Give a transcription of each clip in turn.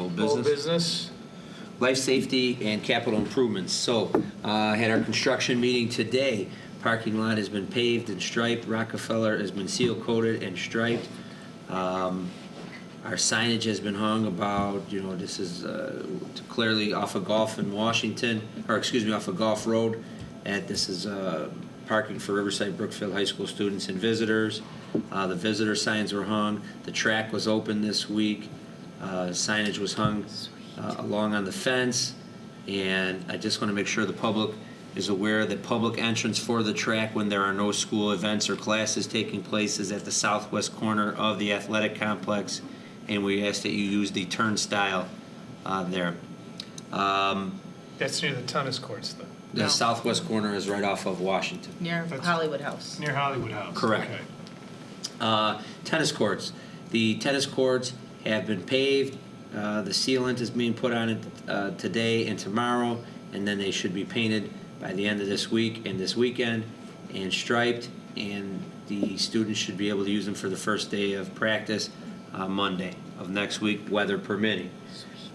Old Old business. business. Life safety and capital improvements. So, had our construction meeting today. Parking lot has been paved and striped. Rockefeller has been seal coated and striped. Our signage has been hung about, this is clearly off of Gulf in Washington, off of Gulf Road. And this is parking for Riverside, Brookfield High School students and visitors. The visitor signs were hung. The track was open this week. Signage was hung along on the fence. And I just want to make sure the public is aware that public entrance for the track when there are no school events or classes taking place is at the southwest corner of the athletic complex. And we ask that you use the turnstile there. That's near the tennis courts, though. The southwest corner is right off of Washington. Near Hollywood House. Near Hollywood House. Correct. Okay. Tennis courts. The tennis courts have been paved. The sealant is being put on it today and tomorrow, and then they should be painted by the end of this week and this weekend and striped, and the students should be able to use them for the first day of practice Monday of next week, weather permitting.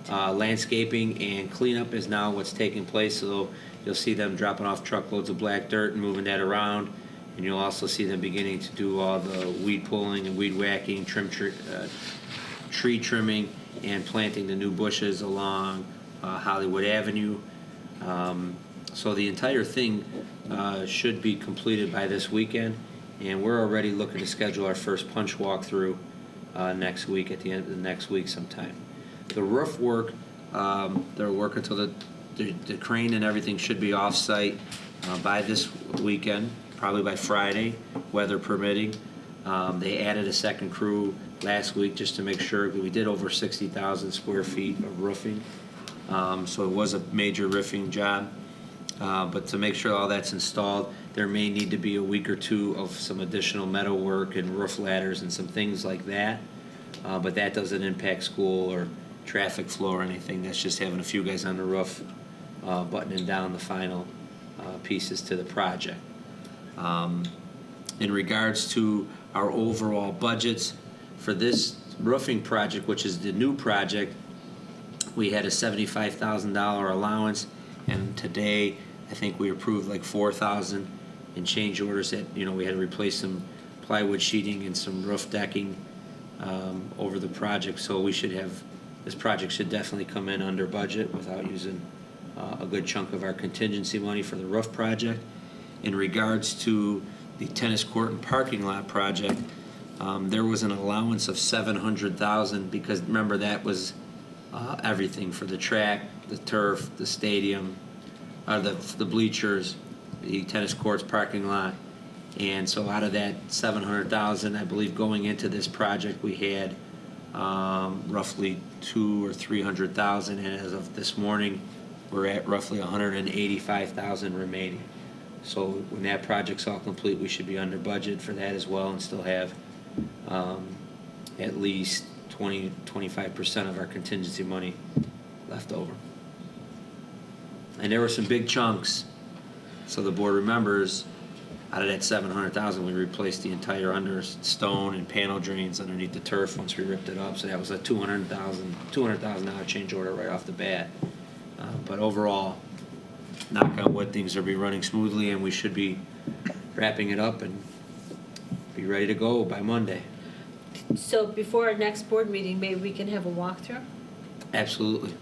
Landscaping and cleanup is now what's taking place, so you'll see them dropping off truckloads of black dirt and moving that around, and you'll also see them beginning to do all the weed pulling and weed whacking, tree trimming, and planting the new bushes along Hollywood Avenue. So the entire thing should be completed by this weekend, and we're already looking to schedule our first punch walkthrough next week, at the end of the next week sometime. The roof work, they're working until the crane and everything should be off-site by this weekend, probably by Friday, weather permitting. They added a second crew last week just to make sure that we did over 60,000 square feet of roofing. So it was a major roofing job. But to make sure all that's installed, there may need to be a week or two of some additional metal work and roof ladders and some things like that. But that doesn't impact school or traffic flow or anything. That's just having a few guys on the roof buttoning down the final pieces to the project. In regards to our overall budgets for this roofing project, which is the new project, we had a $75,000 allowance, and today I think we approved like $4,000 in change orders that, we had to replace some plywood sheeting and some roof decking over the project. So this project should definitely come in under budget without using a good chunk of our contingency money for the roof project. In regards to the tennis court and parking lot project, there was an allowance of $700,000 because remember that was everything for the track, the turf, the stadium, the bleachers, the tennis courts, parking lot. And so out of that $700,000, I believe going into this project we had roughly $200,000 or $300,000, and as of this morning we're at roughly $185,000 remaining. So when that project's all complete, we should be under budget for that as well and still have at least 20-25% of our contingency money left over. And there were some big chunks, so the board remembers, out of that $700,000 we replaced the entire under stone and panel drains underneath the turf once we ripped it up, so that was a $200,000 change order right off the bat. But overall, knock on wood, things will be running smoothly, and we should be wrapping it up and be ready to go by Monday. So before our next board meeting, maybe we can have a walkthrough? Absolutely.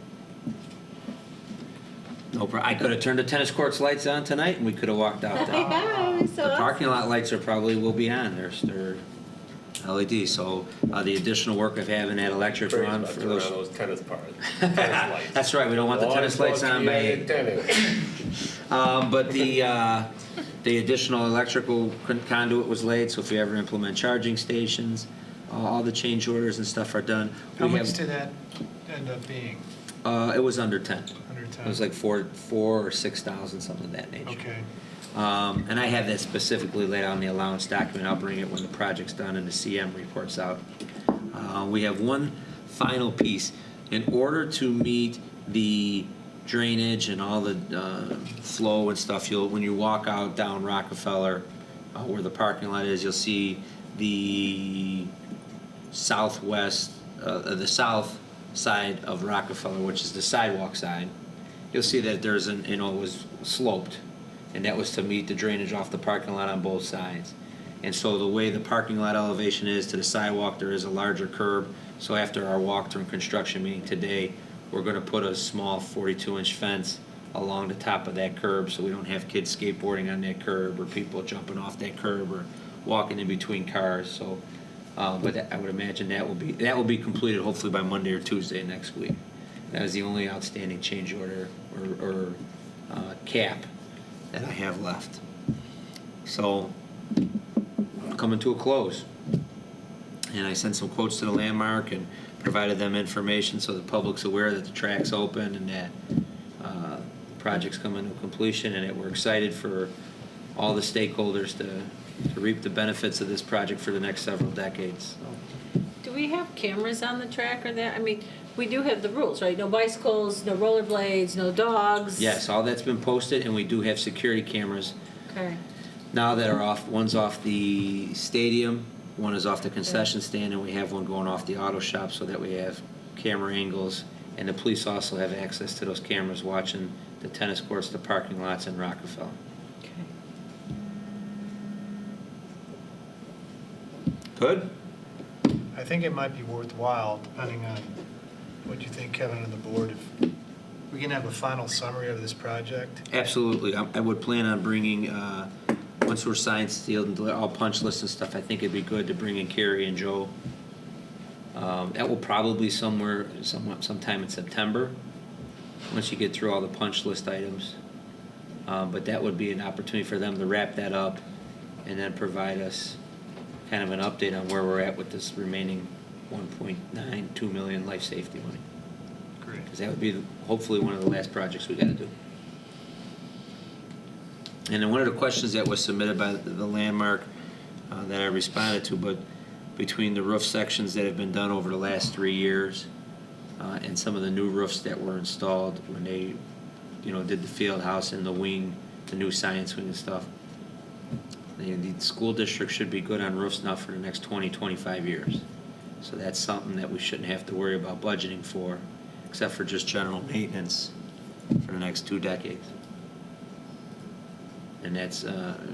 No problem. I could have turned the tennis court's lights on tonight, and we could have walked out there. Yeah, so The parking lot lights will be on. They're LED. So the additional work of having that electric on for those tennis lights. That's right. We don't want the tennis lights on by 8. But the additional electrical conduit was laid. So if you ever implement charging stations, all the change orders and stuff are done. How much did that end up being? It was under 10. Under 10. It was like $4,000 or $6,000, something of that nature. Okay. And I have that specifically laid out in the allowance document. I'll bring it when the project's done and the CM report's out. We have one final piece. In order to meet the drainage and all the flow and stuff, when you walk out down Rockefeller, where the parking lot is, you'll see the southwest, the south side of Rockefeller, which is the sidewalk side, you'll see that there's it was sloped, and that was to meet the drainage off the parking lot on both sides. And so the way the parking lot elevation is to the sidewalk, there is a larger curb. So after our walkthrough and construction meeting today, we're going to put a small 42-inch fence along the top of that curb, so we don't have kids skateboarding on that curb or people jumping off that curb or walking in between cars. So, but I would imagine that will be completed hopefully by Monday or Tuesday next week. That is the only outstanding change order or cap that I have left. So, coming to a close. And I sent some quotes to the Landmark and provided them information so the public's aware that the track's open and that the project's coming to completion, and that we're excited for all the stakeholders to reap the benefits of this project for the next several decades. So, Do we have cameras on the track or that? I mean, we do have the rules, right? No bicycles, no rollerblades, no dogs. yes, all that's been posted, and we do have security cameras Okay. now that are off. One's off the stadium, one is off the concession stand, and we have one going off the auto shop so that we have camera angles. And the police also have access to those cameras watching the tennis courts, the parking lots, and Rockefeller. Okay. Good? I think it might be worthwhile, depending on what you think, Kevin, and the board, if we can have a final summary of this project. Absolutely. I would plan on bringing, once we're signed, sealed, and all punch lists and stuff, I think it'd be good to bring in Carrie and Joe. That will probably sometime in September, once you get through all the punch list items. But that would be an opportunity for them to wrap that up and then provide us kind of an update on where we're at with this remaining 1.92 million life safety money. Great. Because that would be hopefully one of the last projects we got to do. And then one of the questions that was submitted by the Landmark that I responded to, but between the roof sections that have been done over the last 3 years and some of the new roofs that were installed when they, did the field house and the wing, the new science wing and stuff, the school district should be good on roofs now for the next 20, 25 years. So that's something that we shouldn't have to worry about budgeting for, except for just general maintenance for the next 2 decades. And that's,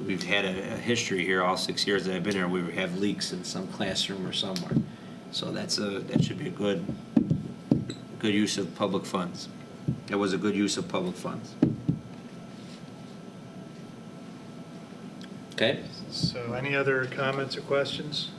we've had a history here all 6 years that I've been here. We have leaks in some classroom or somewhere. So that should be a good use of public funds. That was a good use of public funds. Okay? So any other comments or questions?